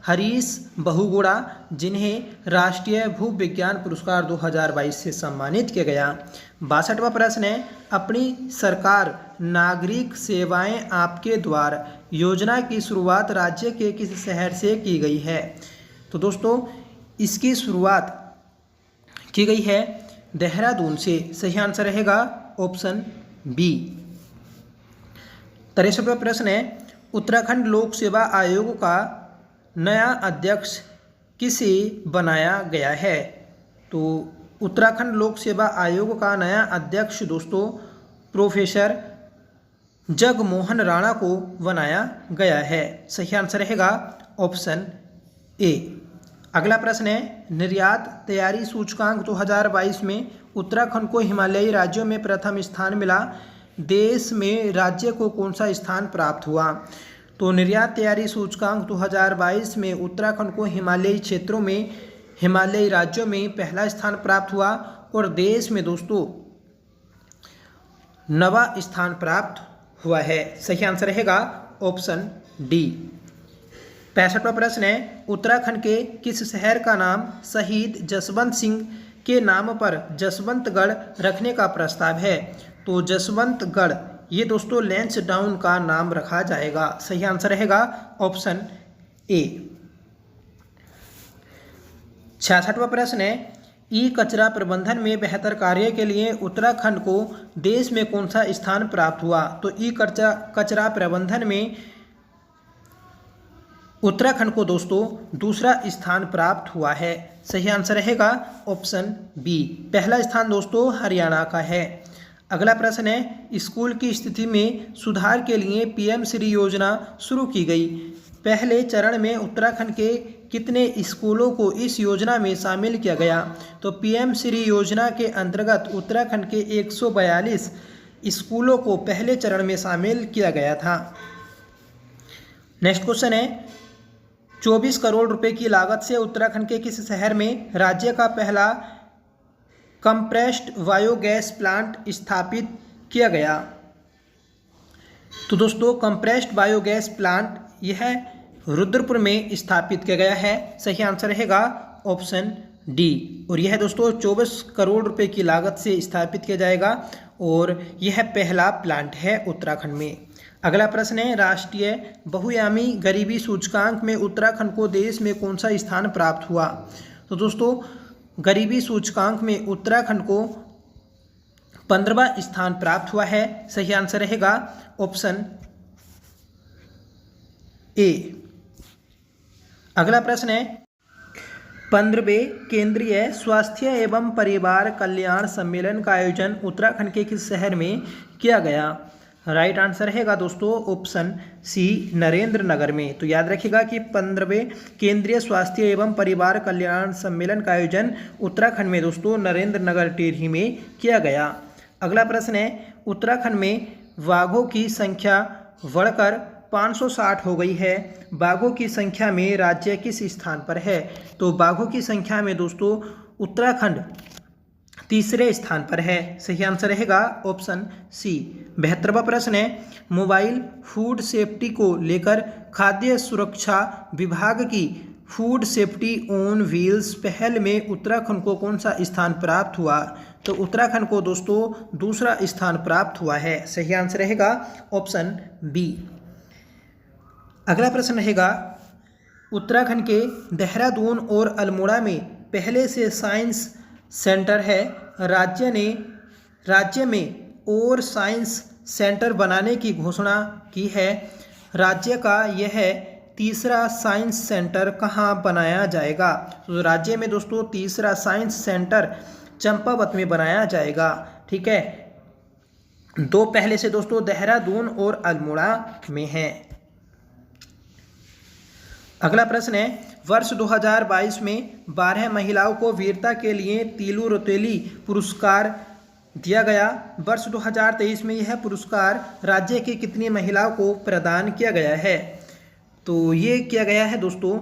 हरीश बहुगुणा, जिन्हें राष्ट्रीय भूविज्ञान पुरस्कार 2022 से सम्मानित किया गया। 62वां प्रश्न है, अपनी सरकार नागरिक सेवाएं आपके द्वार योजना की शुरुआत राज्य के किस शहर से की गई है? तो दोस्तों इसकी शुरुआत की गई है देहरादून से। सही आंसर रहेगा ऑप्शन बी। 63वां प्रश्न है, उत्तराखंड लोक सेवा आयोग का नया अध्यक्ष किसे बनाया गया है? तो उत्तराखंड लोक सेवा आयोग का नया अध्यक्ष दोस्तों प्रोफेसर जगमोहन राणा को बनाया गया है। सही आंसर रहेगा ऑप्शन ए। अगला प्रश्न है, निर्यात तैयारी सूचकांक 2022 में उत्तराखंड को हिमालयी राज्यों में प्रथम स्थान मिला, देश में राज्य को कौन सा स्थान प्राप्त हुआ? तो निर्यात तैयारी सूचकांक 2022 में उत्तराखंड को हिमालयी क्षेत्रों में हिमालयी राज्यों में पहला स्थान प्राप्त हुआ और देश में दोस्तों 9वां स्थान प्राप्त हुआ है। सही आंसर रहेगा ऑप्शन डी। 65वां प्रश्न है उत्तराखंड के किस शहर का नाम शहीद जसवंत सिंह के नाम पर जसवंतगढ़ रखने का प्रस्ताव है। तो जसवंतगढ़ ये दोस्तों लैंसडाउन का नाम रखा जाएगा। सही आंसर रहेगा ऑप्शन ए। 66वां प्रश्न है ई कचरा प्रबंधन में बेहतर कार्य के लिए उत्तराखंड को देश में कौन सा स्थान प्राप्त हुआ। तो ई कचरा प्रबंधन में उत्तराखंड को दोस्तों दूसरा स्थान प्राप्त हुआ है। सही आंसर रहेगा ऑप्शन बी। पहला स्थान दोस्तों हरियाणा का है। अगला प्रश्न है स्कूल की स्थिति में सुधार के लिए पीएम श्री योजना शुरू की गई। पहले चरण में उत्तराखंड के कितने स्कूलों को इस योजना में शामिल किया गया। तो पीएम श्री योजना के अंतर्गत उत्तराखंड के 142 स्कूलों को पहले चरण में शामिल किया गया था। नेक्स्ट क्वेश्चन है 24 करोड़ रुपए की लागत से उत्तराखंड के किस शहर में राज्य का पहला कंप्रेस्ड बायोगैस प्लांट स्थापित किया गया। तो दोस्तों कंप्रेस्ड बायोगैस प्लांट यह रुद्रपुर में स्थापित किया गया है। सही आंसर रहेगा ऑप्शन डी। और यह दोस्तों 24 करोड़ रुपए की लागत से स्थापित किया जाएगा और यह पहला प्लांट है उत्तराखंड में। अगला प्रश्न है राष्ट्रीय बहुआयामी गरीबी सूचकांक में उत्तराखंड को देश में कौन सा स्थान प्राप्त हुआ। तो दोस्तों गरीबी सूचकांक में उत्तराखंड को 15वां स्थान प्राप्त हुआ है। सही आंसर रहेगा ऑप्शन ए। अगला प्रश्न है 15वें केंद्रीय स्वास्थ्य एवं परिवार कल्याण सम्मेलन का आयोजन उत्तराखंड के किस शहर में किया गया। राइट आंसर रहेगा दोस्तों ऑप्शन सी नरेंद्र नगर में। तो याद रखिएगा कि 15वें केंद्रीय स्वास्थ्य एवं परिवार कल्याण सम्मेलन का आयोजन उत्तराखंड में दोस्तों नरेंद्र नगर टिहरी में किया गया। अगला प्रश्न है उत्तराखंड में बाघों की संख्या बढ़कर 560 हो गई है। बाघों की संख्या में राज्य किस स्थान पर है। तो बाघों की संख्या में दोस्तों उत्तराखंड तीसरे स्थान पर है। सही आंसर रहेगा ऑप्शन सी। 72वां प्रश्न है मोबाइल फूड सेफ्टी को लेकर खाद्य सुरक्षा विभाग की फूड सेफ्टी ऑन व्हील्स पहल में उत्तराखंड को कौन सा स्थान प्राप्त हुआ। तो उत्तराखंड को दोस्तों दूसरा स्थान प्राप्त हुआ है। सही आंसर रहेगा ऑप्शन बी। अगला प्रश्न रहेगा उत्तराखंड के देहरादून और अल्मोड़ा में पहले से साइंस सेंटर है। राज्य में और साइंस सेंटर बनाने की घोषणा की है। राज्य का यह तीसरा साइंस सेंटर कहाँ बनाया जाएगा। तो राज्य में दोस्तों तीसरा साइंस सेंटर चंपावत में बनाया जाएगा। ठीक है, दो पहले से दोस्तों देहरादून और अल्मोड़ा में है। अगला प्रश्न है वर्ष 2022 में 12 महिलाओं को वीरता के लिए तीलू रौतेली पुरस्कार दिया गया। वर्ष 2023 में यह पुरस्कार राज्य की कितनी महिलाओं को प्रदान किया गया है। तो ये किया गया है दोस्तों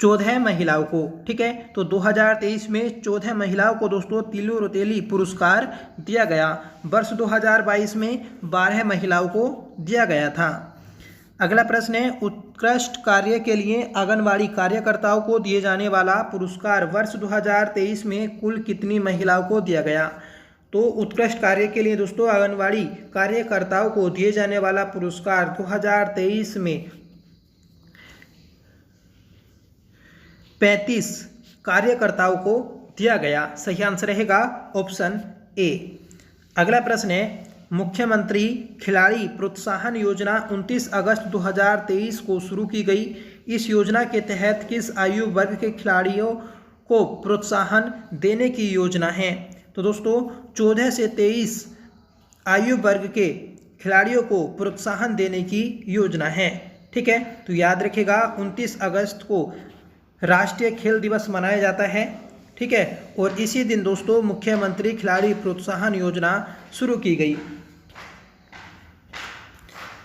14 महिलाओं को। ठीक है, तो 2023 में 14 महिलाओं को दोस्तों तीलू रौतेली पुरस्कार दिया गया। वर्ष 2022 में 12 महिलाओं को दिया गया था। अगला प्रश्न है उत्कृष्ट कार्य के लिए आंगनवाड़ी कार्यकर्ताओं को दिए जाने वाला पुरस्कार वर्ष 2023 में कुल कितनी महिलाओं को दिया गया। तो उत्कृष्ट कार्य के लिए दोस्तों आंगनवाड़ी कार्यकर्ताओं को दिए जाने वाला पुरस्कार 2023 में 35 कार्यकर्ताओं को दिया गया। सही आंसर रहेगा ऑप्शन ए। अगला प्रश्न है मुख्यमंत्री खिलाड़ी प्रोत्साहन योजना 29 अगस्त 2023 को शुरू की गई। इस योजना के तहत किस आयु वर्ग के खिलाड़ियों को प्रोत्साहन देने की योजना है। तो दोस्तों 14 से 23 आयु वर्ग के खिलाड़ियों को प्रोत्साहन देने की योजना है। ठीक है, तो याद रखिएगा 29 अगस्त को राष्ट्रीय खेल दिवस मनाया जाता है। ठीक है, और इसी दिन दोस्तों मुख्यमंत्री खिलाड़ी प्रोत्साहन योजना शुरू की गई।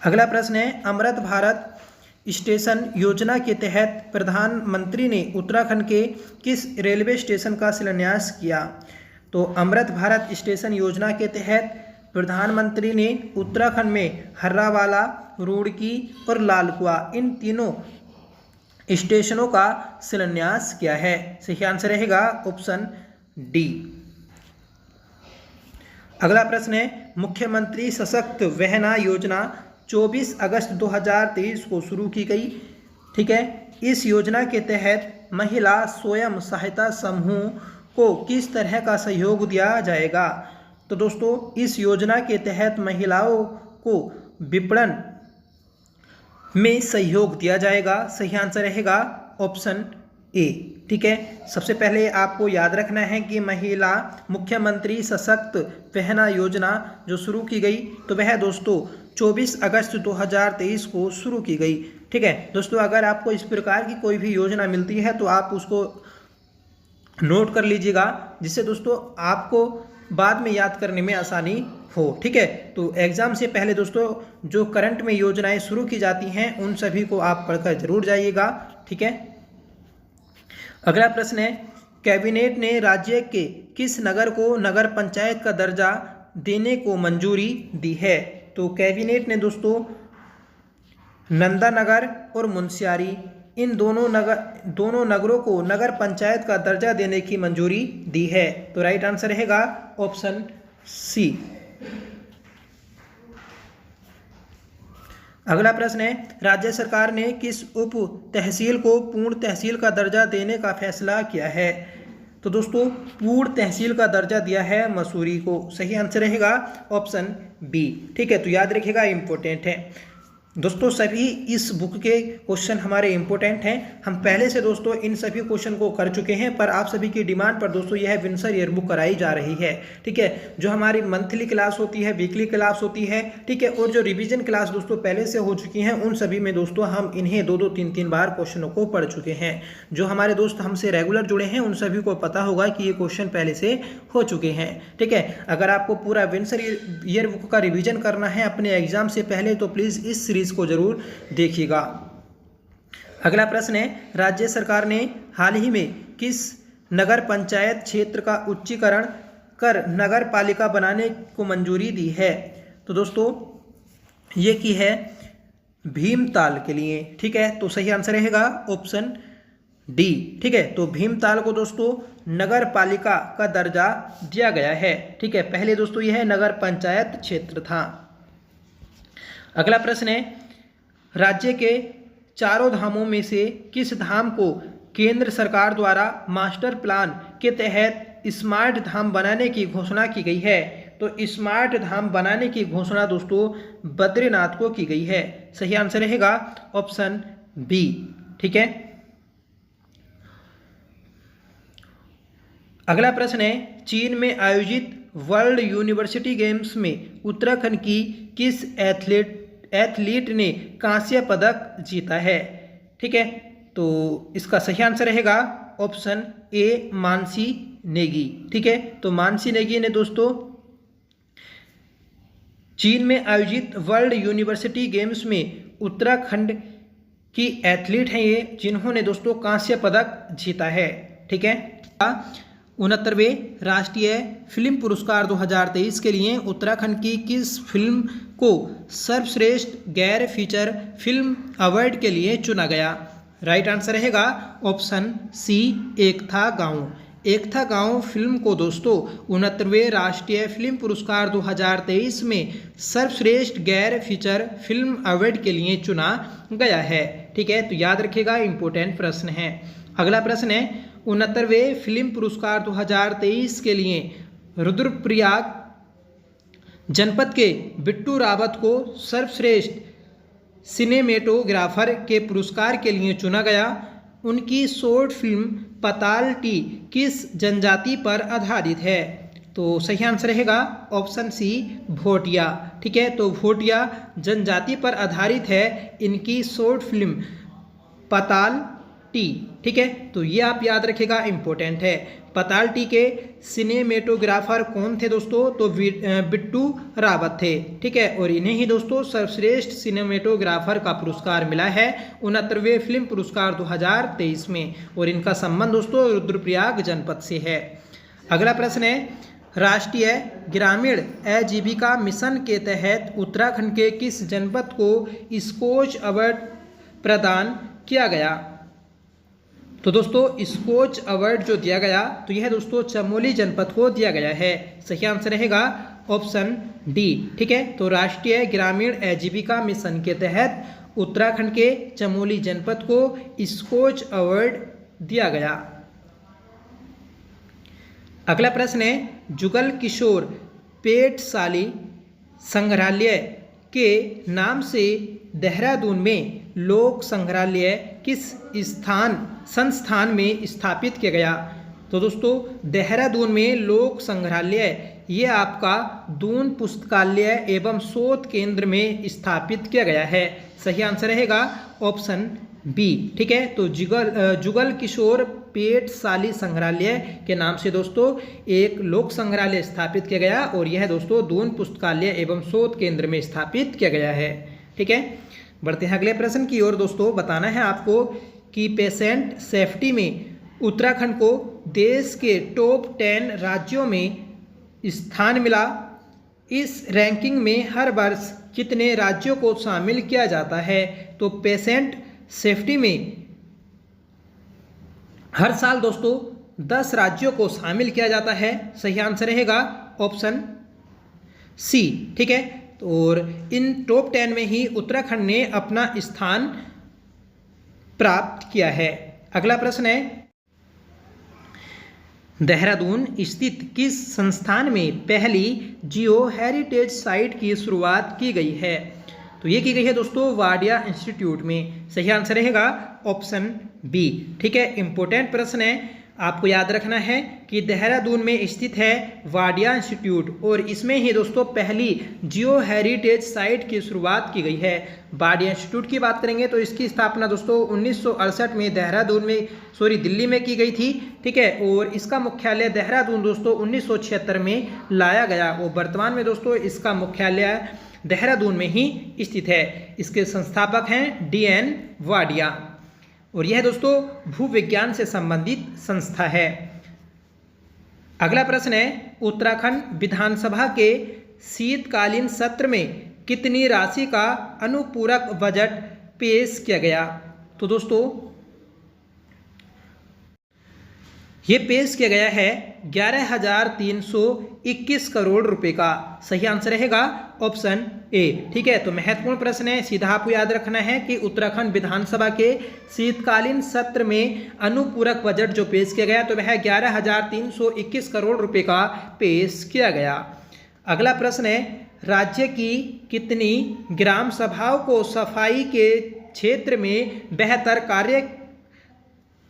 अगला प्रश्न है अमृत भारत स्टेशन योजना के तहत प्रधानमंत्री ने उत्तराखंड के किस रेलवे स्टेशन का शिलान्यास किया। तो अमृत भारत स्टेशन योजना के तहत प्रधानमंत्री ने उत्तराखंड में हर्रावाला, रुड़की और लालकुआ इन तीनों स्टेशनों का शिलान्यास किया है। सही आंसर रहेगा ऑप्शन डी। अगला प्रश्न है, मुख्यमंत्री सशक्त वहना योजना 24 अगस्त 2023 को शुरू की गई। ठीक है, इस योजना के तहत महिला स्वयं सहायता समूह को किस तरह का सहयोग दिया जाएगा? तो दोस्तों, इस योजना के तहत महिलाओं को विपणन में सहयोग दिया जाएगा। सही आंसर रहेगा ऑप्शन ए। ठीक है, सबसे पहले आपको याद रखना है कि महिला मुख्यमंत्री सशक्त वहना योजना जो शुरू की गई तो वह दोस्तों 24 अगस्त 2023 को शुरू की गई। ठीक है दोस्तों, अगर आपको इस प्रकार की कोई भी योजना मिलती है तो आप उसको नोट कर लीजिएगा, जिससे दोस्तों आपको बाद में याद करने में आसानी हो। ठीक है, तो एग्जाम से पहले दोस्तों जो करंट में योजनाएं शुरू की जाती हैं उन सभी को आप पढ़कर जरूर जाइएगा। ठीक है, अगला प्रश्न है, कैबिनेट ने राज्य के किस नगर को नगर पंचायत का दर्जा देने को मंजूरी दी है? तो कैबिनेट ने दोस्तों नंदा नगर और मुंशियारी इन दोनों नगरों को नगर पंचायत का दर्जा देने की मंजूरी दी है। तो राइट आंसर रहेगा ऑप्शन सी। अगला प्रश्न है, राज्य सरकार ने किस उप तहसील को पूर्ण तहसील का दर्जा देने का फैसला किया है? तो दोस्तों पूर्ण तहसील का दर्जा दिया है मसूरी को। सही आंसर रहेगा ऑप्शन बी। ठीक है, तो याद रखिएगा, इंपॉर्टेंट है दोस्तों। सभी इस बुक के क्वेश्चन हमारे इंपॉर्टेंट हैं। हम पहले से दोस्तों इन सभी क्वेश्चन को कर चुके हैं, पर आप सभी की डिमांड पर दोस्तों यह विंसर ईयर बुक कराई जा रही है। ठीक है, जो हमारी मंथली क्लास होती है, वीकली क्लास होती है, ठीक है, और जो रिवीजन क्लास दोस्तों पहले से हो चुकी हैं उन सभी में दोस्तों हम इन्हें 2-2, 3-3 बार क्वेश्चनों को पढ़ चुके हैं। जो हमारे दोस्त हमसे रेगुलर जुड़े हैं उन सभी को पता होगा कि ये क्वेश्चन पहले से हो चुके हैं। ठीक है, अगर आपको पूरा विंसर ईयर बुक का रिविजन करना है अपने एग्जाम से पहले तो प्लीज़ इस सीरीज को जरूर देखिएगा। अगला प्रश्न है, राज्य सरकार ने हाल ही में किस नगर पंचायत क्षेत्र का उच्चीकरण कर नगर पालिका बनाने को मंजूरी दी है? तो दोस्तों ये की है भीमताल के लिए। ठीक है, तो सही आंसर रहेगा ऑप्शन डी। ठीक है, तो भीमताल को दोस्तों नगर पालिका का दर्जा दिया गया है। ठीक है, पहले दोस्तों यह नगर पंचायत क्षेत्र था। अगला प्रश्न है, राज्य के चारों धामों में से किस धाम को केंद्र सरकार द्वारा मास्टर प्लान के तहत स्मार्ट धाम बनाने की घोषणा की गई है? तो स्मार्ट धाम बनाने की घोषणा दोस्तों बद्रीनाथ को की गई है। सही आंसर रहेगा ऑप्शन बी। ठीक है, अगला प्रश्न है, चीन में आयोजित वर्ल्ड यूनिवर्सिटी गेम्स में उत्तराखंड की किस एथलीट ने कांस्य पदक जीता है? ठीक है, तो इसका सही आंसर रहेगा ऑप्शन ए मानसी नेगी। ठीक है, तो मानसी नेगी ने दोस्तों चीन में आयोजित वर्ल्ड यूनिवर्सिटी गेम्स में उत्तराखंड की एथलीट हैं ये, जिन्होंने दोस्तों कांस्य पदक जीता है। ठीक है, 69वें राष्ट्रीय फिल्म पुरस्कार 2023 के लिए उत्तराखंड की किस फिल्म को सर्वश्रेष्ठ गैर फीचर फिल्म अवार्ड के लिए चुना गया? राइट आंसर रहेगा ऑप्शन सी एक था गाँव। एक था गाँव फिल्म को दोस्तों 69वें राष्ट्रीय फिल्म पुरस्कार 2023 में सर्वश्रेष्ठ गैर फीचर फिल्म अवार्ड के लिए चुना गया है। ठीक है, तो याद रखिएगा, इंपॉर्टेंट प्रश्न है। अगला प्रश्न है, 69वें फिल्म पुरस्कार 2023 के लिए रुद्रप्रयाग जनपद के बिट्टू रावत को सर्वश्रेष्ठ सिनेमेटोग्राफर के पुरस्कार के लिए चुना गया। उनकी शॉर्ट फिल्म पताल टी किस जनजाति पर आधारित है? तो सही आंसर रहेगा ऑप्शन सी भोटिया। ठीक है, तो भोटिया जनजाति पर आधारित है इनकी शॉर्ट फिल्म पताल टी। ठीक है, तो ये आप याद रखिएगा, इंपॉर्टेंट है। पताल टी के सिनेमेटोग्राफर कौन थे दोस्तों? तो बिट्टू रावत थे। ठीक है, और इन्हें ही दोस्तों सर्वश्रेष्ठ सिनेमेटोग्राफर का पुरस्कार मिला है 69वें फिल्म पुरस्कार 2023 में, और इनका संबंध दोस्तों रुद्रप्रयाग जनपद से है। अगला प्रश्न है, राष्ट्रीय ग्रामीण आजीविका मिशन के तहत उत्तराखंड के किस जनपद को स्कॉच अवार्ड प्रदान किया गया? तो दोस्तों स्कॉच अवार्ड जो दिया गया तो यह दोस्तों चमोली जनपद को दिया गया है। सही आंसर रहेगा ऑप्शन डी। ठीक है, तो राष्ट्रीय ग्रामीण आजीविका मिशन के तहत उत्तराखंड के चमोली जनपद को स्कॉच अवार्ड दिया गया। अगला प्रश्न है, जुगल किशोर पेटशाली संग्रहालय के नाम से देहरादून में लोक संग्रहालय किस संस्थान में स्थापित किया गया? तो दोस्तों देहरादून में लोक संग्रहालय ये आपका दून पुस्तकालय एवं शोध केंद्र में स्थापित किया गया है। सही आंसर रहेगा ऑप्शन बी। ठीक है, तो जुगल किशोर पेटशाली संग्रहालय के नाम से दोस्तों एक लोक संग्रहालय स्थापित किया गया और यह दोस्तों दून पुस्तकालय एवं शोध केंद्र में स्थापित किया गया है। ठीक है, बढ़ते हैं अगले प्रश्न की ओर। दोस्तों बताना है आपको कि पेशेंट सेफ्टी में उत्तराखंड को देश के टॉप 10 राज्यों में स्थान मिला। इस रैंकिंग में हर वर्ष कितने राज्यों को शामिल किया जाता है? तो पेशेंट सेफ्टी में हर साल दोस्तों 10 राज्यों को शामिल किया जाता है। सही आंसर रहेगा ऑप्शन सी। ठीक है, और इन टॉप 10 में ही उत्तराखंड ने अपना स्थान प्राप्त किया है। अगला प्रश्न है, देहरादून स्थित किस संस्थान में पहली जियो हेरिटेज साइट की शुरुआत की गई है? तो ये की गई है दोस्तों वाडिया इंस्टीट्यूट में। सही आंसर रहेगा ऑप्शन बी। ठीक है, इंपॉर्टेंट प्रश्न है, आपको याद रखना है कि देहरादून में स्थित है वाडिया इंस्टीट्यूट और इसमें ही दोस्तों पहली जियो हेरिटेज साइट की शुरुआत की गई है। वाडिया इंस्टीट्यूट की बात करेंगे तो इसकी स्थापना दोस्तों 1968 में दिल्ली में की गई थी। ठीक है, और इसका मुख्यालय देहरादून दोस्तों 1976 में लाया गया और वर्तमान में दोस्तों इसका मुख्यालय देहरादून में ही स्थित है। इसके संस्थापक हैं DN वाडिया और यह दोस्तों भूविज्ञान से संबंधित संस्था है। अगला प्रश्न है, उत्तराखंड विधानसभा के शीतकालीन सत्र में कितनी राशि का अनुपूरक बजट पेश किया गया? तो दोस्तों ये पेश किया गया है 11,321 करोड़ रुपए का। सही आंसर रहेगा ऑप्शन ए। ठीक है, तो महत्वपूर्ण प्रश्न है, सीधा आपको याद रखना है कि उत्तराखंड विधानसभा के शीतकालीन सत्र में अनुपूरक बजट जो पेश किया गया तो वह 11,321 करोड़ रुपए का पेश किया गया। अगला प्रश्न है, राज्य की कितनी ग्राम सभाओं को सफाई के क्षेत्र में बेहतर कार्य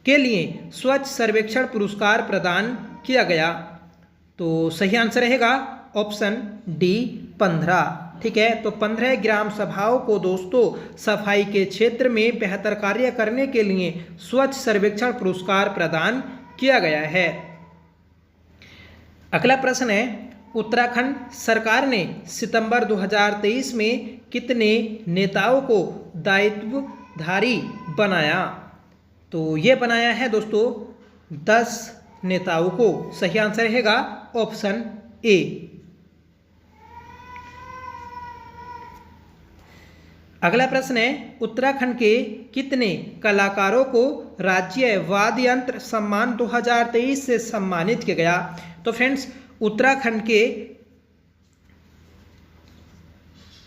के लिए स्वच्छ सर्वेक्षण पुरस्कार प्रदान किया गया? तो सही आंसर रहेगा ऑप्शन डी 15। ठीक है, तो 15 ग्राम सभाओं को दोस्तों सफाई के क्षेत्र में बेहतर कार्य करने के लिए स्वच्छ सर्वेक्षण पुरस्कार प्रदान किया गया है। अगला प्रश्न है, उत्तराखंड सरकार ने सितंबर 2023 में कितने नेताओं को दायित्वधारी बनाया? तो ये बनाया है दोस्तों 10 नेताओं को। सही आंसर रहेगा ऑप्शन ए। अगला प्रश्न है, उत्तराखंड के कितने कलाकारों को राज्य वाद्य यंत्र सम्मान 2023 से सम्मानित किया गया? तो फ्रेंड्स उत्तराखंड के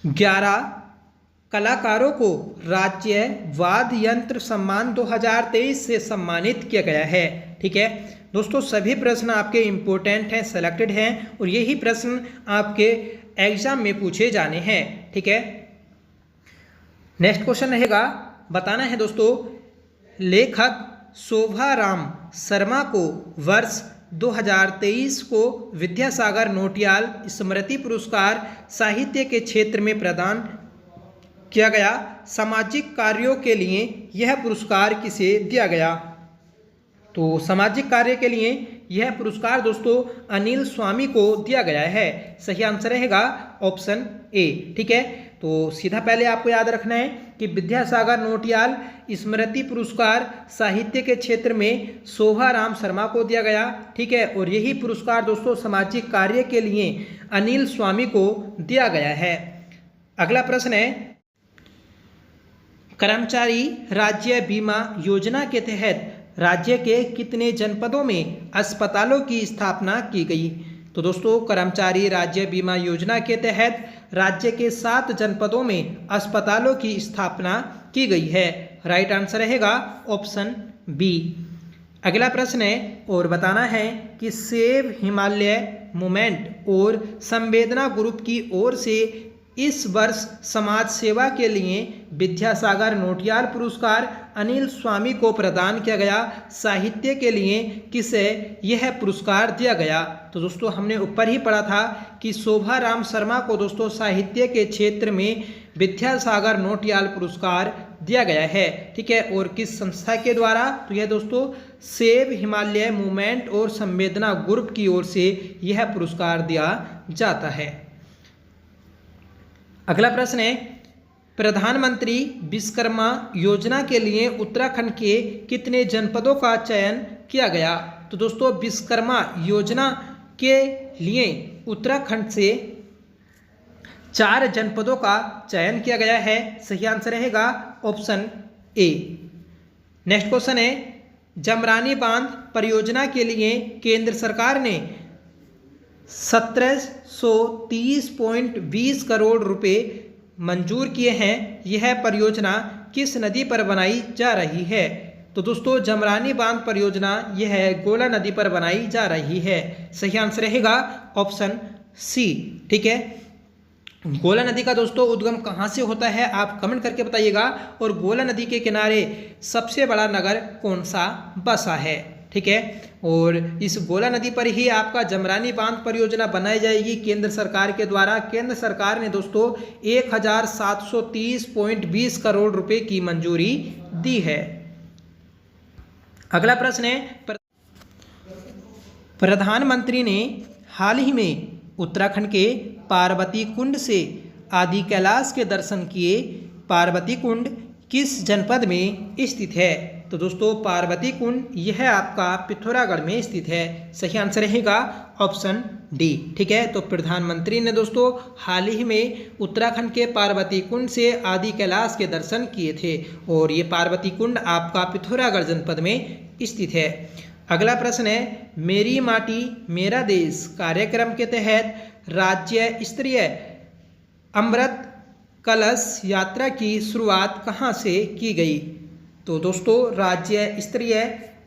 11 कलाकारों को राज्य वाद्य यंत्र सम्मान 2023 से सम्मानित किया गया है। ठीक है दोस्तों, सभी प्रश्न आपके इम्पोर्टेंट हैं, सेलेक्टेड हैं और यही प्रश्न आपके एग्जाम में पूछे जाने हैं। ठीक है, नेक्स्ट क्वेश्चन रहेगा, बताना है दोस्तों, लेखक शोभाराम शर्मा को वर्ष 2023 को विद्यासागर नोटियाल स्मृति पुरस्कार साहित्य के क्षेत्र में प्रदान किया गया। सामाजिक कार्यों के लिए यह पुरस्कार किसे दिया गया? तो सामाजिक कार्य के लिए यह पुरस्कार दोस्तों अनिल स्वामी को दिया गया है। सही आंसर रहेगा ऑप्शन ए। ठीक है, तो सीधा पहले आपको याद रखना है कि विद्यासागर नोटियाल स्मृति पुरस्कार साहित्य के क्षेत्र में शोभाराम शर्मा को दिया गया, ठीक है। और यही पुरस्कार दोस्तों सामाजिक कार्य के लिए अनिल स्वामी को दिया गया है। अगला प्रश्न है, कर्मचारी राज्य बीमा योजना के तहत राज्य के कितने जनपदों में अस्पतालों की स्थापना की गई? तो दोस्तों कर्मचारी राज्य बीमा योजना के तहत राज्य के 7 जनपदों में अस्पतालों की स्थापना की गई है। राइट आंसर रहेगा ऑप्शन बी। अगला प्रश्न है, और बताना है कि सेव हिमालय मूवमेंट और संवेदना ग्रुप की ओर से इस वर्ष समाज सेवा के लिए विद्यासागर नोटियाल पुरस्कार अनिल स्वामी को प्रदान किया गया। साहित्य के लिए किसे यह पुरस्कार दिया गया? तो दोस्तों हमने ऊपर ही पढ़ा था कि शोभाराम शर्मा को दोस्तों साहित्य के क्षेत्र में विद्यासागर नोटियाल पुरस्कार दिया गया है, ठीक है। और किस संस्था के द्वारा? तो यह दोस्तों सेव हिमालय मूवमेंट और संवेदना ग्रुप की ओर से यह पुरस्कार दिया जाता है। अगला प्रश्न है, प्रधानमंत्री विश्वकर्मा योजना के लिए उत्तराखंड के कितने जनपदों का चयन किया गया? तो दोस्तों विश्वकर्मा योजना के लिए उत्तराखंड से 4 जनपदों का चयन किया गया है। सही आंसर रहेगा ऑप्शन ए। नेक्स्ट क्वेश्चन है, जमरानी बांध परियोजना के लिए केंद्र सरकार ने 1730.20 करोड़ रुपए मंजूर किए हैं। यह परियोजना किस नदी पर बनाई जा रही है? तो दोस्तों जमरानी बांध परियोजना यह गोला नदी पर बनाई जा रही है। सही आंसर रहेगा ऑप्शन सी, ठीक है। गोला नदी का दोस्तों उद्गम कहाँ से होता है आप कमेंट करके बताइएगा। और गोला नदी के किनारे सबसे बड़ा नगर कौन सा बसा है, ठीक है। और इस गोला नदी पर ही आपका जमरानी बांध परियोजना बनाई जाएगी केंद्र सरकार के द्वारा। केंद्र सरकार ने दोस्तों 1730.20 करोड़ रुपए की मंजूरी दी है। अगला प्रश्न है, प्रधानमंत्री ने हाल ही में उत्तराखंड के पार्वती कुंड से आदि कैलाश के दर्शन किए। पार्वती कुंड किस जनपद में स्थित है? तो दोस्तों पार्वती कुंड यह आपका पिथौरागढ़ में स्थित है। सही आंसर रहेगा ऑप्शन डी, ठीक है। तो प्रधानमंत्री ने दोस्तों हाल ही में उत्तराखंड के पार्वती कुंड से आदि कैलाश के दर्शन किए थे और ये पार्वती कुंड आपका पिथौरागढ़ जनपद में स्थित है। अगला प्रश्न है, मेरी माटी मेरा देश कार्यक्रम के तहत राज्य स्तरीय अमृत कलश यात्रा की शुरुआत कहाँ से की गई? तो दोस्तों राज्य स्तरीय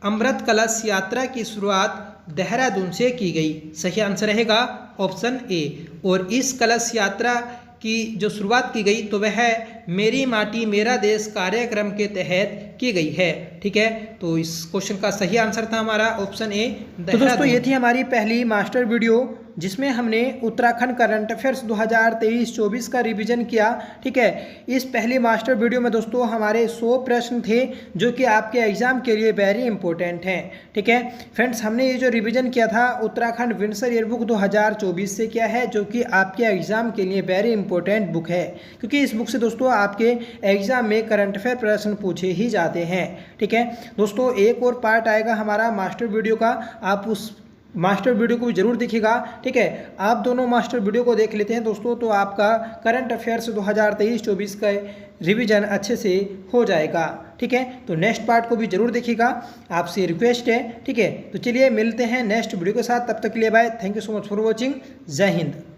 अमृत कलश यात्रा की शुरुआत देहरादून से की गई। सही आंसर रहेगा ऑप्शन ए। और इस कलश यात्रा की जो शुरुआत की गई तो वह मेरी माटी मेरा देश कार्यक्रम के तहत की गई है, ठीक है। तो इस क्वेश्चन का सही आंसर था हमारा ऑप्शन ए। तो दोस्तों ये थी हमारी पहली मास्टर वीडियो जिसमें हमने उत्तराखंड करंट अफेयर्स 2023-24 का रिवीजन किया, ठीक है। इस पहली मास्टर वीडियो में दोस्तों हमारे 100 प्रश्न थे जो कि आपके एग्जाम के लिए वेरी इंपॉर्टेंट हैं, ठीक है। फ्रेंड्स हमने ये जो रिवीजन किया था उत्तराखंड विंसर ईयरबुक 2024 से किया है जो कि आपके एग्जाम के लिए वेरी इंपॉर्टेंट बुक है, क्योंकि इस बुक से दोस्तों आपके एग्जाम में करंट अफेयर प्रश्न पूछे ही जाते हैं, ठीक है। दोस्तों एक और पार्ट आएगा हमारा मास्टर वीडियो का, आप उस मास्टर वीडियो को भी जरूर देखिएगा, ठीक है। आप दोनों मास्टर वीडियो को देख लेते हैं दोस्तों तो आपका करंट अफेयर्स 2023-24 का रिवीजन अच्छे से हो जाएगा, ठीक है। तो नेक्स्ट पार्ट को भी जरूर देखिएगा, आपसे रिक्वेस्ट है, ठीक है। तो चलिए मिलते हैं नेक्स्ट वीडियो के साथ, तब तक के लिए bye. Thank you so much for watching. जय हिंद।